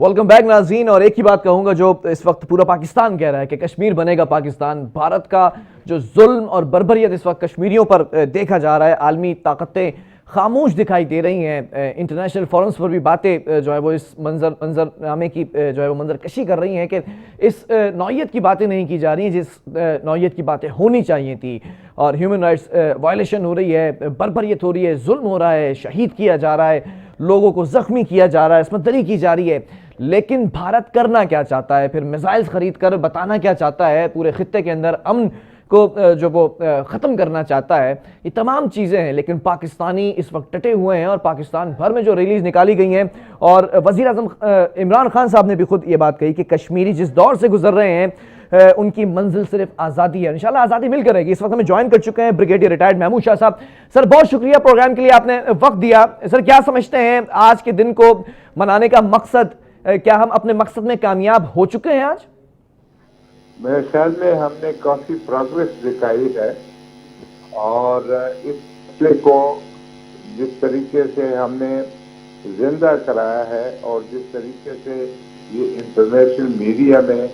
Welcome back नाज़रीन। और एक ही बात कहूँगा जो इस वक्त पूरा पाकिस्तान कह रहा है कि कश्मीर बनेगा पाकिस्तान। भारत का जो जुल्म और बर्बरियत इस वक्त कश्मीरियों पर देखा जा रहा है, आलमी ताकतें खामोश दिखाई दे रही हैं। इंटरनेशनल फोरम्स पर भी बातें जो है वो इस मंजरनामे की जो है वो मंजर कशी कर रही हैं कि इस नौयत की बातें नहीं की जा रही हैं जिस नौयत की बातें होनी चाहिए थी। और ह्यूमन राइट्स वायलेशन हो रही है, बर्बरियत हो रही है, जुल्म हो रहा है, शहीद किया जा रहा है, लोगों को जख्मी किया जा रहा है, इसमतदरी की जा रही है। लेकिन भारत करना क्या चाहता है? फिर मिसाइल्स खरीद कर बताना क्या चाहता है? पूरे खित्ते के अंदर अमन को जो वो ख़त्म करना चाहता है। ये तमाम चीज़ें हैं, लेकिन पाकिस्तानी इस वक्त टटे हुए हैं। और पाकिस्तान भर में जो रिलीज़ निकाली गई हैं, और वज़ीर आज़म इमरान खान साहब ने भी खुद ये बात कही कि कश्मीरी जिस दौर से गुजर रहे हैं उनकी मंजिल सिर्फ आज़ादी है। इंशाल्लाह आज़ादी मिल कर रहेगी। इस वक्त हमें ज्वाइन कर चुके हैं ब्रिगेडियर रिटायर्ड महमूद शाह साहब। सर, बहुत शुक्रिया प्रोग्राम के लिए, आपने वक्त दिया। सर, क्या समझते हैं आज के दिन को मनाने का मकसद? क्या हम अपने मकसद में कामयाब हो चुके हैं आज? मेरे ख्याल में हमने काफी प्रोग्रेस दिखाई है, और इस मसले को जिस तरीके से हमने जिंदा कराया है और जिस तरीके से ये इंटरनेशनल मीडिया में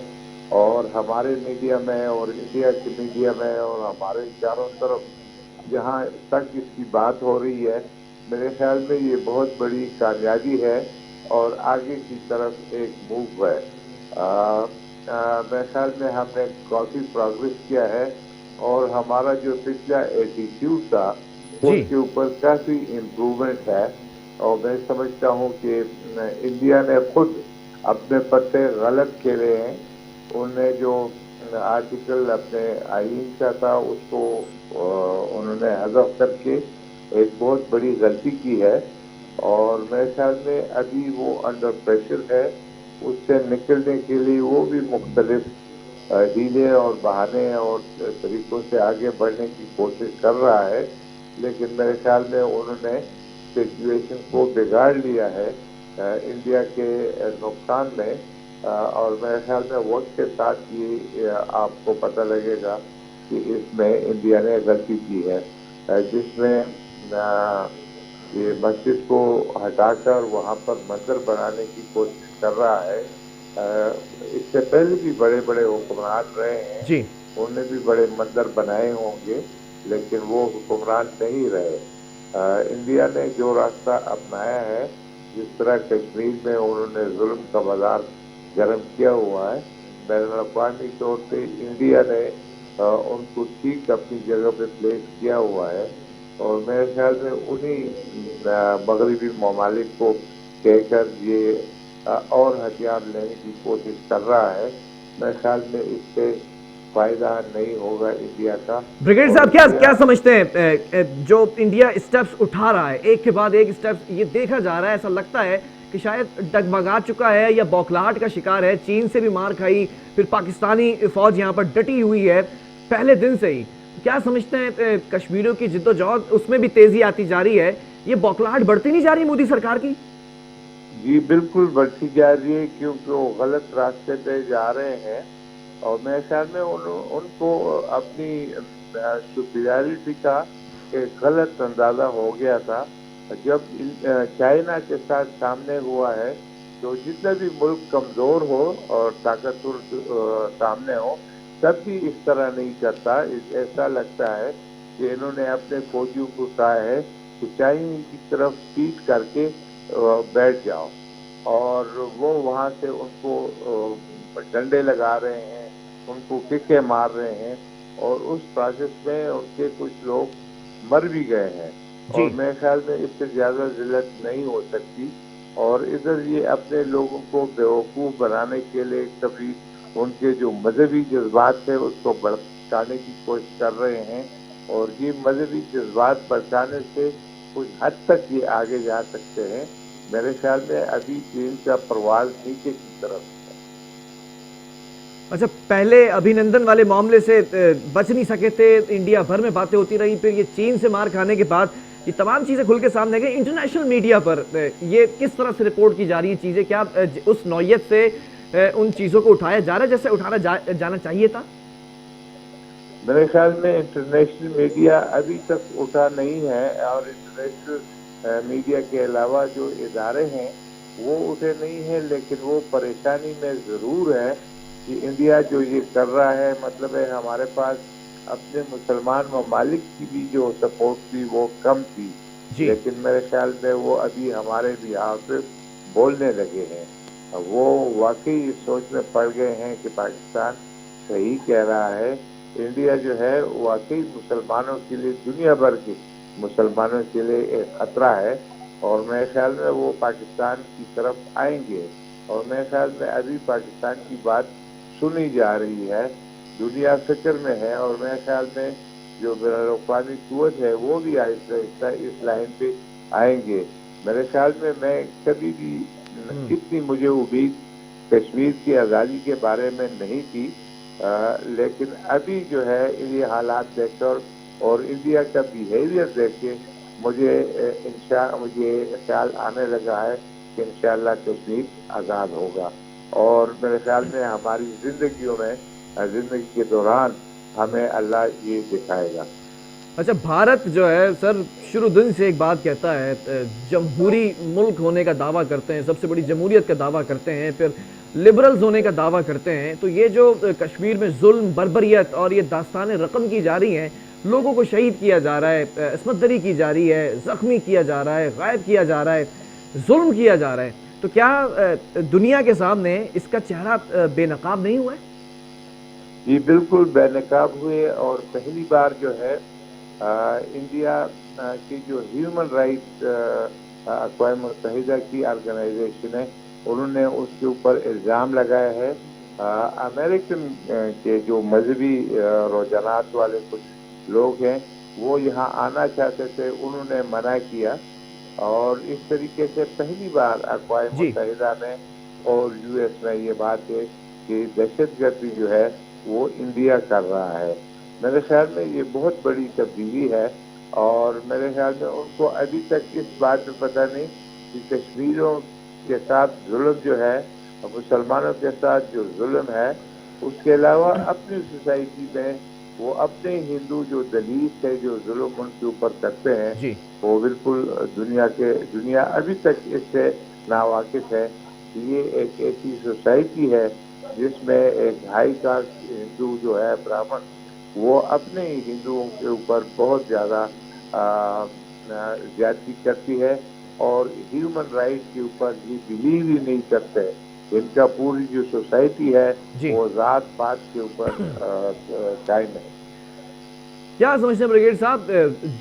और हमारे मीडिया में और इंडिया के मीडिया में और हमारे चारों तरफ जहाँ तक इसकी बात हो रही है, मेरे ख्याल में ये बहुत बड़ी कामयाबी है और आगे की तरफ एक मूव है। मेरे ख्याल में हमने काफी प्रोग्रेस किया है, और हमारा जो पिछला एटीट्यूड था उसके ऊपर काफी इम्प्रूवमेंट है। और मैं समझता हूँ कि इंडिया ने खुद अपने पत्ते गलत खेले हैं। उन्हें जो आर्टिकल अपने आईन का था उसको उन्होंने हज़फ करके एक बहुत बड़ी गलती की है, और मेरे ख्याल में अभी वो अंडर प्रेशर है। उससे निकलने के लिए वो भी मुख्तलिफ हीले और बहाने और तरीकों से आगे बढ़ने की कोशिश कर रहा है, लेकिन मेरे ख्याल में उन्होंने सिचुएशन को बिगाड़ लिया है इंडिया के नुकसान में। और मेरे ख्याल में वक्त के साथ ये आपको पता लगेगा कि इसमें इंडिया ने गलती की है, जिसमें ये मस्जिद को हटाकर वहाँ पर मंदिर बनाने की कोशिश कर रहा है। इससे पहले भी बड़े बड़े हुक्मरान रहे हैं जी, उन्होंने भी बड़े मंदिर बनाए होंगे, लेकिन वो हुक्मरान नहीं रहे। इंडिया ने जो रास्ता अपनाया है, जिस तरह कश्मीर में उन्होंने जुल्म का बाजार गर्म किया हुआ है, बैनुल-अक़वामी तौर पे इंडिया ने उनको ठीक अपनी जगह पे प्लेस किया हुआ है। और मेरे ख्याल में उन्हीं मगरबी ममालिक को कहकर ये और हथियार लेने की कोशिश कर रहा है। मेरे ख्याल में इससे फायदा नहीं होगा इंडिया का। ब्रिगेडियर साहब, क्या समझते हैं जो इंडिया स्टेप्स उठा रहा है, एक के बाद एक स्टेप्स, ये देखा जा रहा है, ऐसा लगता है कि शायद डगमगा चुका है या बौखलाहट का शिकार है। चीन से भी मार खाई, फिर पाकिस्तानी फौज यहाँ पर डटी हुई है पहले दिन से ही। क्या समझते हैं कश्मीरियों की जिद्दोजहद, उसमें भी तेजी आती जा रही है, ये बौखलाहट बढ़ती नहीं जा रही मोदी सरकार की? जी बिल्कुल बढ़ती जा रही है, क्योंकि वो गलत रास्ते पे जा रहे हैं। और मेरे ख्याल में उनको अपनी सुपीरियरिटी का एक गलत अंदाजा हो गया था। जब चाइना के साथ सामने हुआ है, तो जितना भी मुल्क कमजोर हो और ताकतवर सामने हो, तब भी इस तरह नहीं करता। ऐसा लगता है कि इन्होंने अपने फौजियों को कहा है कि चाइना की तरफ पीट करके बैठ जाओ, और वो वहाँ से उनको डंडे लगा रहे हैं, उनको किकें मार रहे हैं, और उस प्रोसेस में उनके कुछ लोग मर भी गए हैं। और मेरे ख्याल में इससे ज्यादा जिल्लत नहीं हो सकती। और इधर ये अपने लोगों को बेवकूफ़ बनाने के लिए कभी उनके जो मजहबी जज्बात थे उसको भड़काने की कोशिश कर रहे हैं, और ये मजहबी जज्बात भड़काने से कुछ हद तक ये आगे जा सकते हैं। मेरे ख्याल में अभी चीन का प्रवास नीचे की तरफ है। अच्छा, पहले अभिनंदन वाले मामले से बच नहीं सके थे, इंडिया भर में बातें होती रही, फिर ये चीन से मार खाने के बाद ये तमाम चीज़ें खुल के सामने गई। इंटरनेशनल मीडिया पर ये किस तरह से रिपोर्ट की जा रही है चीज़ें? क्या उस नौयत से उन चीज़ों को उठाया जा रहा है जैसे उठाना जाना चाहिए था? मेरे ख्याल में इंटरनेशनल मीडिया अभी तक उठा नहीं है, और इंटरनेशनल मीडिया के अलावा जो इदारे हैं وہ उठे नहीं है, लेकिन वो परेशानी में ज़रूर है कि इंडिया जो ये कर रहा है, मतलब है हमारे पास अपने मुसलमान ममालिक की भी जो सपोर्ट थी वो कम थी, जी लेकिन मेरे ख्याल में वो अभी हमारे बिहार पे बोलने लगे हैं। वो वाकई इस सोच में पड़ गए हैं कि पाकिस्तान सही कह रहा है। इंडिया जो है वाकई मुसलमानों के लिए, दुनिया भर के मुसलमानों के लिए एक खतरा है, और मेरे ख्याल में वो पाकिस्तान की तरफ आएंगे। और मेरे ख्याल में अभी पाकिस्तान की बात सुनी जा रही है, दुनिया फिक्र में है, और मेरे ख्याल में जो बैनुल-अक़वामी कुव्वत है वो भी आहिस्ता आहिस्ता इस लाइन पे आएंगे। मेरे ख्याल में मैं कभी भी इतनी मुझे उम्मीद कश्मीर की आज़ादी के बारे में नहीं थी, लेकिन अभी जो है ये हालात देखकर और इंडिया का बिहेवियर देख के मुझे ख्याल आने लगा है कि इंशाअल्लाह कश्मीर आज़ाद होगा। और मेरे ख्याल में हमारी ज़िंदगियों में, ज़िंदगी के दौरान हमें अल्लाह ये दिखाएगा। अच्छा, भारत जो है सर शुरू दिन से एक बात कहता है, जमहूरी मुल्क होने का दावा करते हैं, सबसे बड़ी जमहूरियत का दावा करते हैं, फिर लिबरल्स होने का दावा करते हैं। तो ये जो कश्मीर में जुल्म, बर्बरियत और ये दास्तानें रकम की जा रही हैं, लोगों को शहीद किया जा रहा है, इस्मत दरी की जा रही है, जख्मी किया जा रहा है, गायब किया जा रहा है, जुल्म किया जा रहा है, तो क्या दुनिया के सामने इसका चेहरा बेनकाब नहीं हुआ है? ये बिल्कुल बेनकाब हुए, और पहली बार जो है इंडिया की जो ह्यूमन राइट अक़वाम मुत्तहिदा की ऑर्गेनाइजेशन है, उन्होंने उसके ऊपर इल्ज़ाम लगाया है। अमेरिकन के जो मजहबी रुझानात वाले कुछ लोग हैं वो यहाँ आना चाहते थे, उन्होंने मना किया, और इस तरीके से पहली बार अक़वाम जी मुत्तहिदा में और यूएस में ये बात है कि दहशतगर्दी जो है वो इंडिया कर रहा है। मेरे ख्याल में ये बहुत बड़ी तब्दीली है, और मेरे ख्याल में उनको अभी तक इस बात में पता नहीं कि कश्मीरियों के साथ जुल्म जो है, मुसलमानों के साथ जो जुल्म है, उसके अलावा अपनी सोसाइटी में वो अपने हिंदू जो दलीत है, जो जुल्म उनके ऊपर करते हैं, जी वो बिल्कुल दुनिया अभी तक इससे नावाकिफ है कि ये एक ऐसी सोसाइटी है जिसमें एक हाई कास्ट हिंदू जो है, ब्राह्मण, वो अपने ही हिंदुओं के ऊपर बहुत ज़्यादा ज्यादती करती है, और ह्यूमन राइट के ऊपर ये बिलीव ही नहीं करते। इनका पूरी जो सोसाइटी है जी वो ज़ात पात के ऊपर कायम है। क्या समझते हैं ब्रिगेड साहब,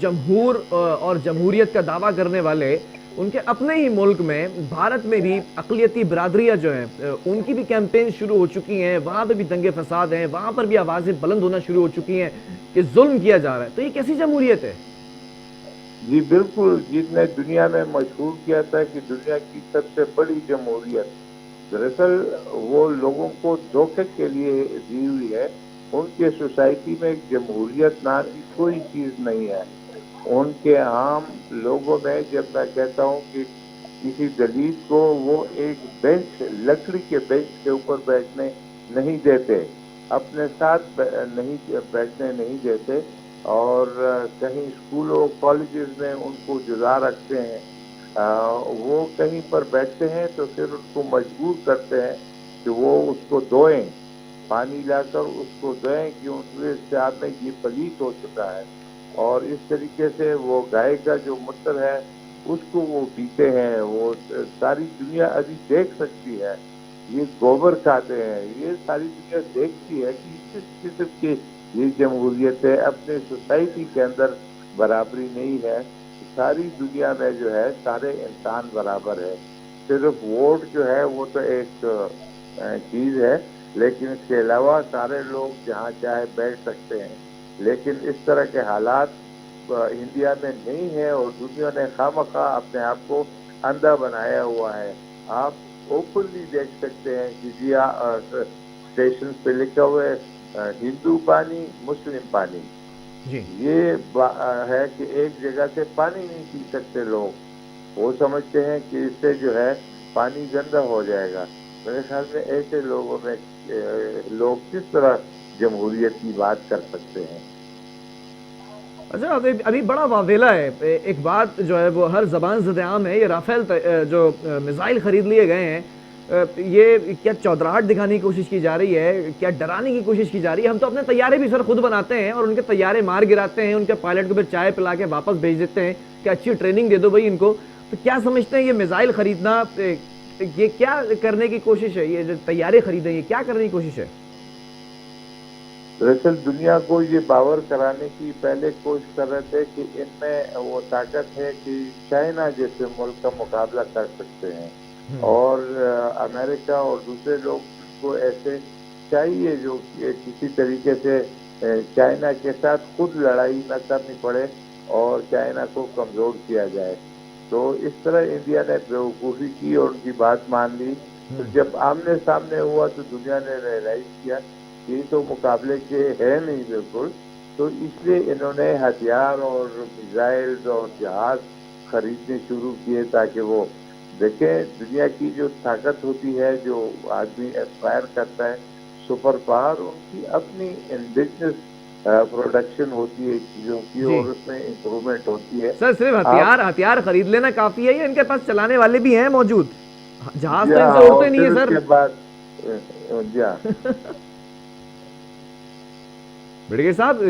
जमहूर और जमहूरियत का दावा करने वाले उनके अपने ही मुल्क में, भारत में भी अक़लियती बरादरियां जो हैं उनकी भी कैंपेन शुरू हो चुकी हैं, वहां पे भी दंगे फसाद हैं, वहां पर भी आवाजें बुलंद होना शुरू हो चुकी हैं कि जुल्म किया जा रहा है। तो ये कैसी जमहूरियत है? जी बिल्कुल, जिसने दुनिया में मशहूर किया था कि दुनिया की सबसे बड़ी जमहूरियत, दरअसल वो लोगों को धोखे के लिए दी हुई है। उनके सोसाइटी में एक जमहूरियत नाम की कोई चीज़ नहीं है। उनके आम लोगों में जब मैं कहता हूँ कि किसी दलित को वो एक बेंच, लकड़ी के बेंच के ऊपर बैठने नहीं देते, अपने साथ नहीं बैठने नहीं देते, और कहीं स्कूलों कॉलेजेस में उनको जुदा रखते हैं। वो कहीं पर बैठते हैं तो फिर उसको मजबूर करते हैं कि वो उसको धोएं, पानी लाकर उसको धोएं, कि उनके ख्याल में ये पलीत हो चुका है। और इस तरीके से वो गाय का जो मूत्र है उसको वो पीते हैं। वो सारी दुनिया अभी देख सकती है, ये गोबर खाते हैं, ये सारी दुनिया देखती है कि किस किस्म की ये जमहूरियत है। अपने सोसाइटी के अंदर बराबरी नहीं है। सारी दुनिया में जो है सारे इंसान बराबर है। सिर्फ वोट जो है वो तो एक चीज़ है, लेकिन इसके अलावा सारे लोग जहाँ चाहे बैठ सकते हैं। लेकिन इस तरह के हालात इंडिया में नहीं है, और दुनिया ने खामखा अपने आप को अंधा बनाया हुआ है। आप ओपनली देख सकते हैं कि जी स्टेशन पे लिखा हुआ है हिंदू पानी, मुस्लिम पानी। जी ये है कि एक जगह से पानी नहीं पी सकते लोग, वो समझते हैं कि इससे जो है पानी गंदा हो जाएगा। मेरे ख्याल में ऐसे लोगों में लोग किस तरह जमहूरियत की बात कर सकते हैं? اچھا ابھی بڑا واویلا ہے، ایک بات جو ہے وہ ہر زبان زد عام ہے، یہ رافیل جو میزائل خرید لیے گئے ہیں، یہ کیا چودراہٹ دکھانے کی کوشش کی جا رہی ہے، کیا ڈرانے کی کوشش کی جا رہی ہے؟ ہم تو اپنے طیارے بھی سر خود بناتے ہیں اور ان کے طیارے مار گراتے ہیں، ان کے پائلٹ کو پھر چائے پلا کے واپس بھیج دیتے ہیں کہ اچھی ٹریننگ دے دو بھائی ان کو. تو کیا سمجھتے ہیں یہ میزائل خریدنا یہ کیا کرنے کی کوشش ہے؟ یہ جو طیارے خریدیں یہ کیا کرنے کی کوشش ہے؟ دراصل دنیا کو یہ باور کرانے کی پہلے کوشش کر رہے تھے کہ ان میں وہ طاقت ہے کہ چائنا جیسے ملک کا مقابلہ کر سکتے ہیں، اور امریکہ اور دوسرے لوگ کو ایسے چاہیے جو کہ کسی طریقے سے چائنا کے ساتھ خود لڑائی نہ کرنی پڑے اور چائنا کو کمزور کیا جائے. تو اس طرح انڈیا نے بیوقوفی کی اور ان کی بات مان لی. تو جب آمنے سامنے ہوا تو دنیا نے ریئلائز کیا کہ یہ تو مقابلے کے ہے نہیں بالکل. تو اس لیے انہوں نے ہتھیار اور میزائلز اور جہاز خریدنے شروع کیے تاکہ وہ دیکھیں دنیا کی جو طاقت ہوتی ہے، جو آدمی ایسپائر کرتا ہے سپر پاور، ان کی اپنی انڈیجنس پروڈکشن ہوتی ہے چیزوں کی جی اور اس میں امپرومنٹ ہوتی ہے. سر صرف ہتھیار خرید لینا کافی ہے یا ان کے پاس چلانے والے بھی ہیں موجود؟ جہاز تو ان سے اور اڑتے نہیں پھر ہے اس سر. کے بعد بڑگے صاحب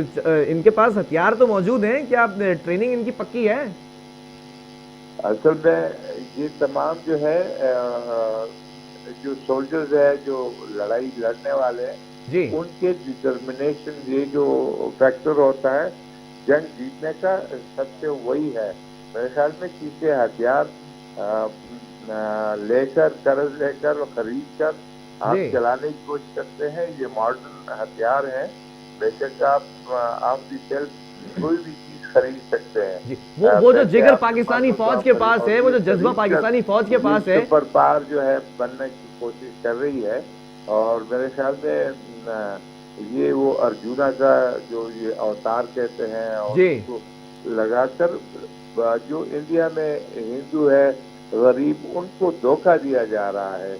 ان کے پاس ہتھیار تو موجود ہیں، کیا ٹریننگ ان کی پکی ہے؟ اصل میں یہ تمام جو ہے جو سولجرز ہے، جو لڑائی لڑنے والے ہیں، جی ان کے ڈٹرمنیشن، یہ جو فیکٹر ہوتا ہے جنگ جیتنے کا، سب سے وہی ہے. میرے خیال میں کسی ہتھیار لے کر، قرض لے کر اور خرید کر آپ جی چلانے کی کوشش کرتے ہیں. یہ ماڈرن ہتھیار ہیں. بے شک آپ آف دی شیلف کوئی بھی چیز خرید سکتے ہیں. جی وہ جو پیسے جگر آپ کے پاس پاکستانی ہو تو فوج آپ کے خرید، پاس اور ہے، وہ یہ جو جذبہ خرید کر پاکستانی فوج کے یہ پاس ہے. سپر پاور جو ہے بننے کی کوشش کر رہی ہے. اور میرے خیال میں یہ وہ ارجونا کا جو یہ اوتار کہتے ہیں، اور جی اس کو لگا کر جو انڈیا میں ہندو ہے غریب، ان کو دھوکہ دیا جا رہا ہے.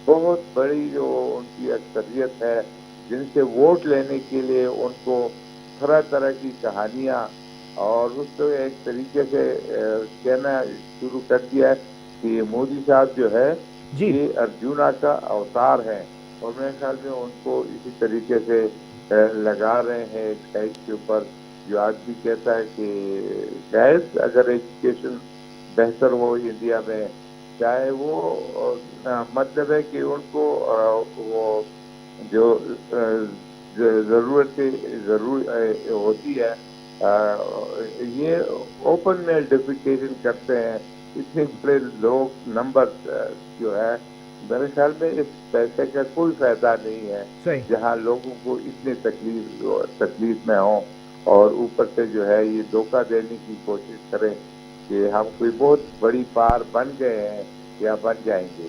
بہت بڑی جو ان کی اکثریت ہے جن سے ووٹ لینے کے لیے ان کو طرح طرح کی کہانیاں اور اس کو ایک طریقے سے کہنا شروع کر دیا ہے کہ یہ مودی صاحب جو ہے جی یہ ارجونا کا اوتار ہے. اور میرے خیال میں ان کو اسی طریقے سے لگا رہے ہیں ایک سائٹ کے اوپر. جو آدمی کہتا ہے کہ شاید اگر ایجوکیشن بہتر ہو انڈیا میں، چاہے وہ مطلب ہے کہ ان کو وہ جو ضرورت ہوتی ہے، یہ اوپن میں ڈیفیکیشن کرتے ہیں. اتنے بڑے لوگ نمبر جو ہے، میرے خیال میں اس پیسے کا کوئی فائدہ نہیں ہے صحیح. جہاں لوگوں کو اتنی تکلیف میں ہوں، اور اوپر سے جو ہے یہ دھوکہ دینے کی کوشش کریں کہ ہم کوئی بہت بڑی پار بن گئے ہیں یا بن جائیں گے.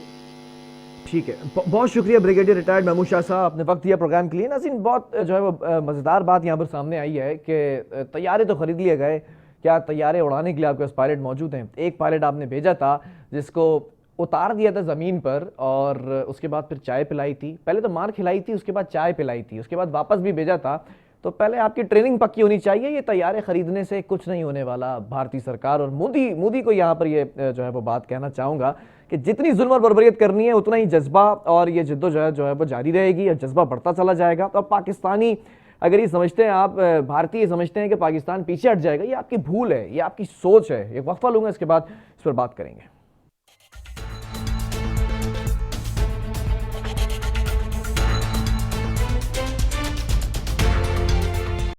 ٹھیک ہے، بہت شکریہ بریگیڈیئر ریٹائرڈ محمود شاہ صاحب، اپنے وقت دیا پروگرام کے لیے. ناظرین بہت جو ہے وہ مزیدار بات یہاں پر سامنے آئی ہے کہ طیارے تو خرید لیے گئے، کیا طیارے اڑانے کے لیے آپ کے پاس پائلٹ موجود ہیں؟ ایک پائلٹ آپ نے بھیجا تھا جس کو اتار دیا تھا زمین پر اور اس کے بعد پھر چائے پلائی تھی. پہلے تو مار کھلائی تھی، اس کے بعد چائے پلائی تھی، اس کے بعد واپس بھی بھیجا تھا. تو پہلے آپ کی ٹریننگ پکی ہونی چاہیے. یہ طیارے خریدنے سے کچھ نہیں ہونے والا. بھارتی سرکار اور مودی کو یہاں پر یہ جو ہے وہ بات کہنا چاہوں گا کہ جتنی ظلم اور بربریت کرنی ہے اتنا ہی جذبہ اور یہ جدوجہد جو ہے وہ جاری رہے گی اور جذبہ بڑھتا چلا جائے گا. تو پاکستانی اگر یہ سمجھتے ہیں، آپ بھارتی یہ سمجھتے ہیں کہ پاکستان پیچھے ہٹ جائے گا، یہ آپ کی بھول ہے، یہ آپ کی سوچ ہے. ایک وقفہ لوں گا، اس کے بعد اس پر بات کریں گے.